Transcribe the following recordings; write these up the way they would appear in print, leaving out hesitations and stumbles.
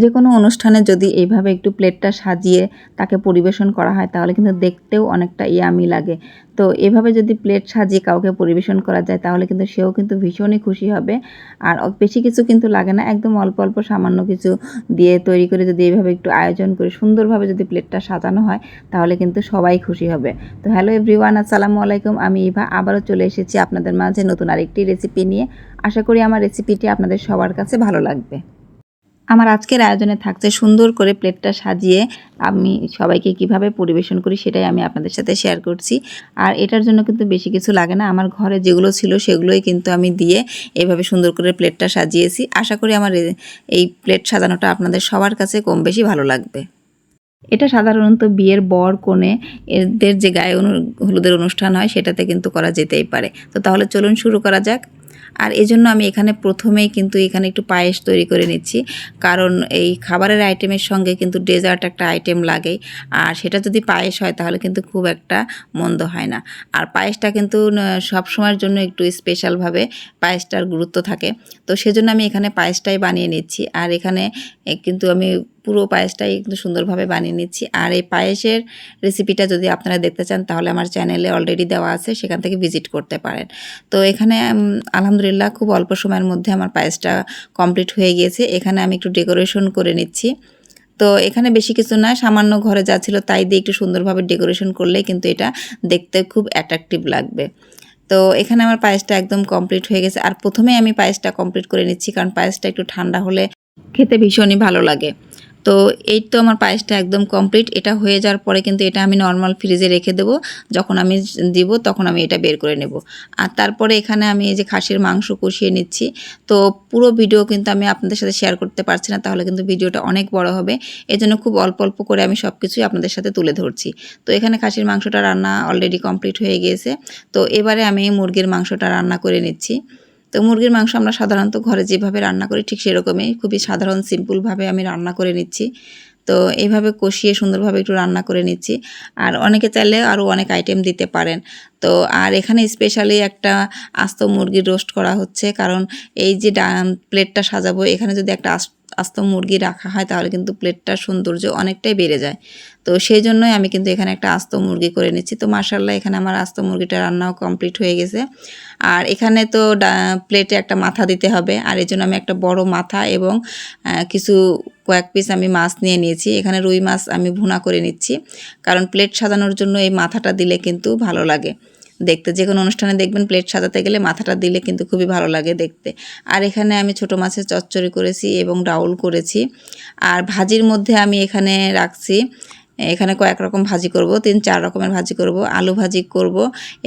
যে কোনো অনুষ্ঠানে যদি এইভাবে একটু প্লেটটা সাজিয়ে তাকে পরিবেশন করা হয় তাহলে কিন্তু দেখতেও অনেকটা ইয়ামি লাগে। তো এভাবে যদি প্লেট সাজিয়ে কাউকে পরিবেশন করা যায় তাহলে কিন্তু সেও কিন্তু ভীষণই খুশি হবে। আর বেশি কিছু কিন্তু লাগে না, একদম অল্প অল্প সামান্য কিছু দিয়ে তৈরি করে যদি এইভাবে একটু আয়োজন করে সুন্দরভাবে যদি প্লেটটা সাজানো হয় তাহলে কিন্তু সবাই খুশি হবে। তো হ্যালো এভরিওয়ান, আসসালামু আলাইকুম। আমি ইভা আবারও চলে এসেছি আপনাদের মাঝে নতুন আরেকটি রেসিপি নিয়ে। আশা করি আমার রেসিপিটি আপনাদের সবার কাছে ভালো লাগবে। আমার আজকের আয়োজনে থাকছে সুন্দর করে প্লেটটা সাজিয়ে আমি সবাইকে কিভাবে পরিবেশন করি সেটাই আমি আপনাদের সাথে শেয়ার করছি। আর এটার জন্য কিন্তু বেশি কিছু লাগে না, আমার ঘরে যেগুলো ছিল সেগুলোই কিন্তু আমি দিয়ে এভাবে সুন্দর করে প্লেটটা সাজিয়েছি। আশা করি আমার এই প্লেট সাজানোটা আপনাদের সবার কাছে কম বেশি ভালো লাগবে। এটা সাধারণত বিয়ের বর কনে এদের যে গায়ে হলুদের অনুষ্ঠান হয় সেটাতে কিন্তু করা যেতেই পারে। তো তাহলে চলুন শুরু করা যাক। আর এজন্য আমি এখানে প্রথমেই কিন্তু এখানে একটু পায়েস তৈরি করে নিচ্ছি, কারণ এই খাবারের আইটেমের সঙ্গে কিন্তু ডেজার্ট একটা আইটেম লাগেই। আর সেটা যদি পায়েস হয় তাহলে কিন্তু খুব একটা মন্দ হয় না। আর পায়েসটা কিন্তু সব সময়ের জন্য একটু স্পেশালভাবে পায়েসটার গুরুত্ব থাকে। তো সেজন্য আমি এখানে পায়েসটাই বানিয়ে নিচ্ছি। আর এখানে কিন্তু আমি পুরো পায়েসটাই কিন্তু সুন্দরভাবে বানিয়ে নিচ্ছি। আর এই পায়েসের রেসিপিটা যদি আপনারা দেখতে চান তাহলে আমার চ্যানেলে অলরেডি দেওয়া আছে, সেখান থেকে ভিজিট করতে পারেন। তো এখানে আলহামদুলিল্লাহ খুব অল্প সময়ের মধ্যে আমার পায়েসটা কমপ্লিট হয়ে গিয়েছে। এখানে আমি একটু ডেকোরেশন করে নিচ্ছি। তো এখানে বেশি কিছু না, সামান্য ঘরে যা ছিল তাই দিয়ে একটু সুন্দরভাবে ডেকোরেশন করলেই কিন্তু এটা দেখতে খুব অ্যাট্রাকটিভ লাগবে। তো এখানে আমার পায়েসটা একদম কমপ্লিট হয়ে গেছে। আর প্রথমেই আমি পায়েসটা কমপ্লিট করে নিচ্ছি, কারণ পায়েসটা একটু ঠান্ডা হলে খেতে ভীষণই ভালো লাগে। তো এই তো আমার পায়েসটা একদম কমপ্লিট। এটা হয়ে যাওয়ার পরে কিন্তু এটা আমি নর্মাল ফ্রিজে রেখে দেবো, যখন আমি দিব তখন আমি এটা বের করে নেব। আর তারপরে এখানে আমি এই যে খাসির মাংস কষিয়ে নিচ্ছি। তো পুরো ভিডিও কিন্তু আমি আপনাদের সাথে শেয়ার করতে পারছি না, তাহলে কিন্তু ভিডিওটা অনেক বড় হবে। এজন্য খুব অল্প অল্প করে আমি সব কিছুই আপনাদের সাথে তুলে ধরছি। তো এখানে খাসির মাংসটা রান্না অলরেডি কমপ্লিট হয়ে গিয়েছে। তো এবারে আমি মুরগির মাংসটা রান্না করে নিচ্ছি। তো মুরগির মাংস আমরা সাধারণত ঘরে যেভাবে রান্না করি ঠিক সেরকমই খুবই সাধারণ সিম্পলভাবে আমি রান্না করে নিচ্ছি। তো এইভাবে কষিয়ে সুন্দরভাবে একটু রান্না করে নিচ্ছি। আর অনেকে চাইলে আরও অনেক আইটেম দিতে পারেন। তো আর এখানে স্পেশালি একটা আস্ত মুরগির রোস্ট করা হচ্ছে, কারণ এই যে প্লেটটা সাজাবো এখানে যদি একটা আস্ত মুরগি রাখা হয় তাহলে কিন্তু প্লেটটার সৌন্দর্য অনেকটাই বেড়ে যায়। তো সেই জন্যই আমি কিন্তু এখানে একটা আস্ত মুরগি করে নিচ্ছি। তো মাশাআল্লাহ এখানে আমার আস্ত মুরগিটা রান্নাও কমপ্লিট হয়ে গেছে। আর এখানে তো প্লেটে একটা মাথা দিতে হবে, আর এই জন্য আমি একটা বড় মাথা এবং কয়েক পিস আমি মাছ নিয়ে নিয়েছি। এখানে রুই মাছ আমি ভুনা করে নিচ্ছি, কারণ প্লেট সাজানোর জন্য এই মাথাটা দিলে কিন্তু ভালো লাগে দেখতে। যে কোনো অনুষ্ঠানে দেখবেন প্লেট সাজাতে গেলে মাথাটা দিলে কিন্তু খুবই ভালো লাগে দেখতে। আর এখানে আমি ছোটো মাছের চচ্চড়ি করেছি এবং ডাউল করেছি। আর ভাজির মধ্যে আমি এখানে রাখছি, এখানে কয়েক রকম ভাজি করব, 3-4 রকমের ভাজি করব। আলু ভাজি করব।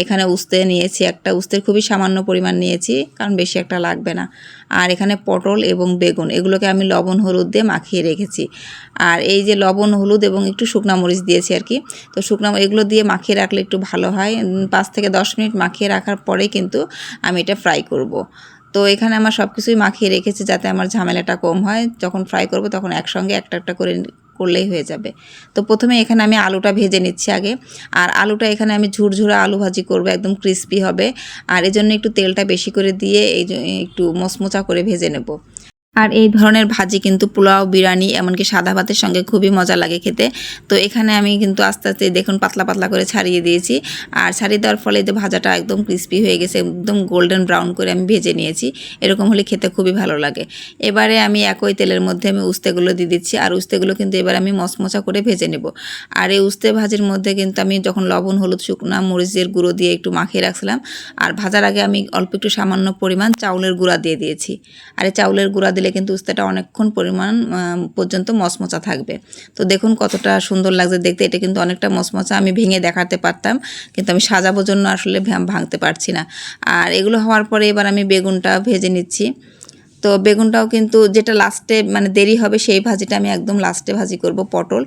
এখানে উস্তে নিয়েছি, একটা উস্তের খুবই সামান্য পরিমাণ নিয়েছি, কারণ বেশি একটা লাগবে না। আর এখানে পটল এবং বেগুন এগুলোকে আমি লবণ হলুদ দিয়ে মাখিয়ে রেখেছি। আর এই যে লবণ হলুদ এবং একটু শুকনা মরিচ দিয়েছি আর কি। তো এগুলো দিয়ে মাখিয়ে রাখলে একটু ভালো হয়। 5 থেকে 10 মিনিট মাখিয়ে রাখার পরে কিন্তু আমি এটা ফ্রাই করব। তো এখানে আমার সব কিছুই মাখিয়ে রেখেছি যাতে আমার ঝামেলাটা কম হয়। যখন ফ্রাই করব তখন একসঙ্গে একটা একটা করে করলেই হয়ে যাবে। তো প্রথমে এখানে আমি আলুটা ভেজে নিচ্ছি আগে। আর আলুটা এখানে আমি ঝুরঝুরা আলু ভাজি করব, একদম ক্রিস্পি হবে। আর এজন্য একটু তেলটা বেশি করে দিয়ে একটু মচমচা করে ভেজে নেব। আর এই ধরনের ভাজি কিন্তু পোলাও, বিরিয়ানি এমনকি সাদা ভাতের সঙ্গে খুবই মজা লাগে খেতে। তো এখানে আমি কিন্তু আস্তে আস্তে দেখুন পাতলা পাতলা করে ছাড়িয়ে দিয়েছি। আর ছাড়িয়ে দেওয়ার ফলে যে ভাজাটা একদম ক্রিস্পি হয়ে গেছে, একদম গোল্ডেন ব্রাউন করে আমি ভেজে নিয়েছি। এরকম হলে খেতে খুবই ভালো লাগে। এবারে আমি একই তেলের মধ্যে আমি উস্তেগুলো দিয়ে দিচ্ছি। আর উস্তেগুলো কিন্তু এবার আমি মচমচা করে ভেজে নেব। আর এই উস্তে ভাজির মধ্যে কিন্তু আমি যখন লবণ হলুদ শুকনা মরিচের গুঁড়ো দিয়ে একটু মাখিয়ে রাখছিলাম, আর ভাজার আগে আমি অল্প একটু সামান্য পরিমাণ চাউলের গুঁড়া দিয়ে দিয়েছি। আর এই চাউলের গুঁড়া দিলে কিন্তু উস্তাটা অনেকক্ষণ পরিমাণ পর্যন্ত মচমচা থাকবে। তো দেখুন কতটা সুন্দর লাগছে দেখতে। এটা কিন্তু অনেকটা মচমচা, আমি ভেঙে দেখাতে পারতাম কিন্তু আমি সাজাবোর জন্য আসলে ভাঙতে পারছি না। আর এগুলো হওয়ার পরে এবার আমি বেগুনটা ভেজে নিচ্ছি। তো বেগুনটাও কিন্তু যেটা লাস্টে মানে দেরি হবে সেই ভাজিটা আমি একদম লাস্টে ভাজি করব, পটল।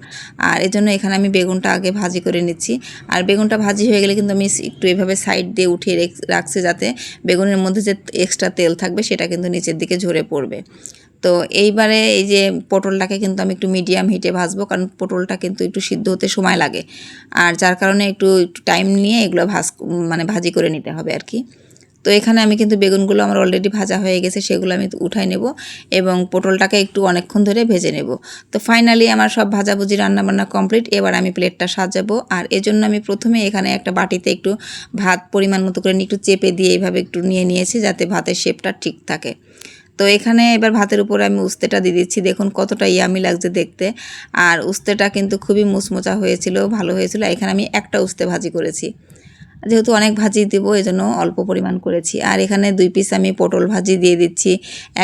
আর এজন্য এখানে আমি বেগুনটা আগে ভাজি করে নিচ্ছি। আর বেগুনটা ভাজি হয়ে গেলে কিন্তু আমি একটু এভাবে সাইড দিয়ে উঠিয়ে রাখছি, যাতে বেগুনের মধ্যে যে এক্সট্রা তেল থাকবে সেটা কিন্তু নিচের দিকে ঝরে পড়বে। তো এইবারে এই যে পটলটাকে কিন্তু আমি একটু মিডিয়াম হিটে ভাজবো, কারণ পটলটা কিন্তু একটু সিদ্ধ হতে সময় লাগে। আর যার কারণে একটু টাইম নিয়ে এগুলো ভাজি করে নিতে হবে আর কি। তো তো এখানে আমি কিন্তু বেগুনগুলো আমার অলরেডি ভাজা হয়ে গেছে, সেগুলো আমি উঠাই নেব এবং পটলটাকে একটু অনেকক্ষণ ধরে ভেজে নেব। তো ফাইনালি আমার সব ভাজাভুজি রান্নাবান্না কমপ্লিট। এবার আমি প্লেটটা সাজাবো, আর এজন্য আমি প্রথমে এখানে একটা বাটিতে একটু ভাত পরিমাণ মতো করে একটু চেপে দিয়ে এইভাবে একটু নিয়ে নিয়েছি, যাতে ভাতের শেপটা ঠিক থাকে। তো এখানে এবার ভাতের উপরে আমি উস্তেটা দিয়ে দিচ্ছি। দেখুন কতটা ইয়ামি লাগছে দেখতে, আর উস্তেটা কিন্তু খুবই মুচমোচা হয়েছিল, ভালো হয়েছিল। এখানে আমি একটা উস্তে ভাজি করেছি, যেহেতু অনেক ভাজি দেবো এজন্য অল্প পরিমাণ করেছি। আর এখানে 2 পিস আমি পটল ভাজি দিয়ে দিচ্ছি,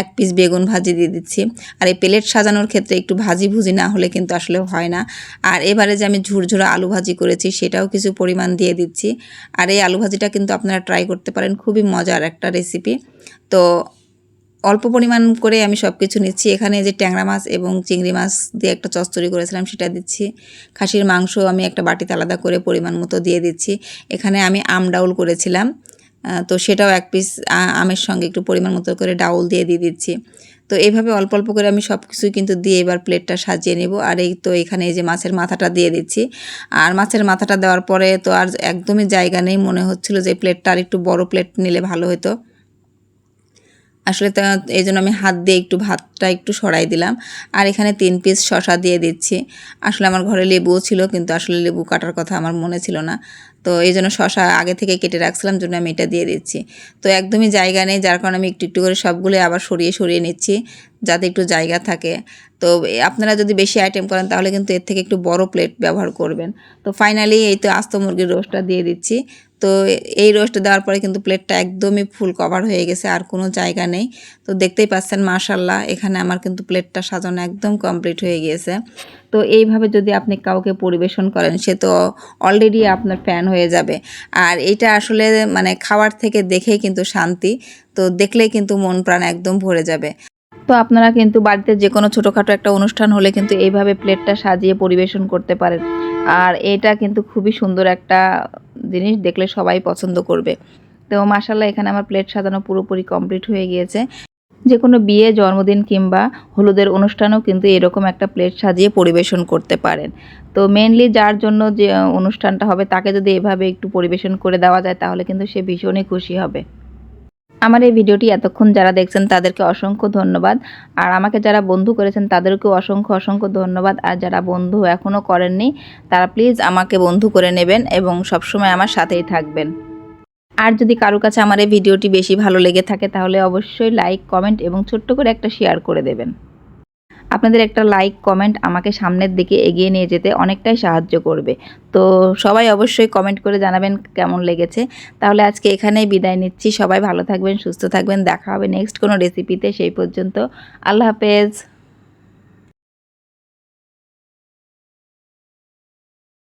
1 পিস বেগুন ভাজি দিয়ে দিচ্ছি। আর এই প্লেট সাজানোর ক্ষেত্রে একটু ভাজি ভুজি না হলে কিন্তু আসলে হয় না। আর এবারে যে আমি ঝুরঝুরা আলু ভাজি করেছি সেটাও কিছু পরিমাণ দিয়ে দিচ্ছি। আর এই আলু ভাজিটা কিন্তু আপনারা ট্রাই করতে পারেন, খুবই মজার একটা রেসিপি। তো অল্প পরিমাণ করে আমি সব কিছু নিচ্ছি। এখানে যে ট্যাংরা মাছ এবং চিংড়ি মাছ দিয়ে একটা চচ্চড়ি করেছিলাম সেটা দিচ্ছি। খাসির মাংস আমি একটা বাটিতে আলাদা করে পরিমাণ মতো দিয়ে দিচ্ছি। এখানে আমি আম ডাউল করেছিলাম, তো সেটাও 1 পিস আমের সঙ্গে একটু পরিমাণ মতো করে ডাউল দিয়ে দিচ্ছি। তো এইভাবে অল্প অল্প করে আমি সব কিছুই কিন্তু দিয়ে এবার প্লেটটা সাজিয়ে নেব। আর এই তো এখানে এই যে মাছের মাথাটা দিয়ে দিচ্ছি। আর মাছের মাথাটা দেওয়ার পরে তো আর একদমই জায়গা নেই, মনে হচ্ছিল যে প্লেটটা আর একটু বড় প্লেট নিলে ভালো হতো। আসলে তা এই জন্য আমি হাত দিয়ে একটু ভাতটা একটু সরাই দিলাম। আর এখানে 3 পিস শসা দিয়ে দিচ্ছি। আসলে আমার ঘরে লেবুও ছিল, কিন্তু আসলে লেবু কাটার কথা আমার মনে ছিল না। তো এই জন্য শসা আগে থেকে কেটে রাখছিলাম, জন্য আমি এটা দিয়ে দিচ্ছি। তো একদমই জায়গা নেই, যার কারণে আমি একটু একটু করে সবগুলো আবার সরিয়ে সরিয়ে নিচ্ছি, যাতে একটু জায়গা থাকে। তো আপনারা যদি বেশি আইটেম করেন তাহলে কিন্তু এর থেকে একটু বড় প্লেট ব্যবহার করবেন। তো ফাইনালি এই তো আস্ত মুরগির রোস্টটা দিয়ে দিচ্ছি। তো এই রোস্ট দেওয়ার পরে কিন্তু প্লেটটা একদমই ফুল কভার হয়ে গেছে, আর কোনো জায়গা নেই। তো দেখতেই পাচ্ছেন মাশাআল্লাহ, এখানে আমার কিন্তু প্লেটটা সাজানো একদম কমপ্লিট হয়ে গিয়েছে। তো এইভাবে যদি আপনি কাউকে পরিবেশন করেন, সে তো অলরেডি আপনার ফ্যান হয়ে যাবে। আর এইটা আসলে মানে খাওয়ার থেকে দেখেই কিন্তু শান্তি, তো দেখলেই কিন্তু মন প্রাণ একদম ভরে যাবে। তো আপনারা কিন্তু বাড়িতে যে কোনো ছোটোখাটো একটা অনুষ্ঠান হলে কিন্তু এইভাবে প্লেটটা সাজিয়ে পরিবেশন করতে পারেন। আর এটা কিন্তু খুবই সুন্দর একটা জিনিস, দেখলে সবাই পছন্দ করবে। তো মাশাআল্লাহ এখানে আমার প্লেট সাজানো পুরোপুরি কমপ্লিট হয়ে গিয়েছে। যে কোনো বিয়ে, জন্মদিন কিংবা হলুদের অনুষ্ঠানেও কিন্তু এরকম একটা প্লেট সাজিয়ে পরিবেশন করতে পারেন। তো মেইনলি যার জন্য যে অনুষ্ঠানটা হবে তাকে যদি এভাবে একটু পরিবেশন করে দেওয়া যায় তাহলে কিন্তু সে ভীষণই খুশি হবে। আমার এই ভিডিওটি এতক্ষণ যারা দেখছেন তাদেরকে অসংখ্য ধন্যবাদ। আর আমাকে যারা বন্ধু করেছেন তাদেরকেও অসংখ্য অসংখ্য ধন্যবাদ। আর যারা বন্ধু এখনও করেননি তারা প্লিজ আমাকে বন্ধু করে নেবেন এবং সবসময় আমার সাথেই থাকবেন। আর যদি কারো কাছে আমার এই ভিডিওটি বেশি ভালো লেগে থাকে তাহলে অবশ্যই লাইক, কমেন্ট এবং ছোট্ট করে একটা শেয়ার করে দেবেন। আপনাদের একটা লাইক, কমেন্ট আমাকে সামনের দিকে এগিয়ে নিয়ে যেতে অনেকটাই সাহায্য করবে। তো সবাই অবশ্যই কমেন্ট করে জানাবেন কেমন লেগেছে। তাহলে আজকে এখানেই বিদায় নিচ্ছি। সবাই ভালো থাকবেন, সুস্থ থাকবেন। দেখা হবে নেক্সট কোনো রেসিপিতে। সেই পর্যন্ত আল্লাহ হাফেজ।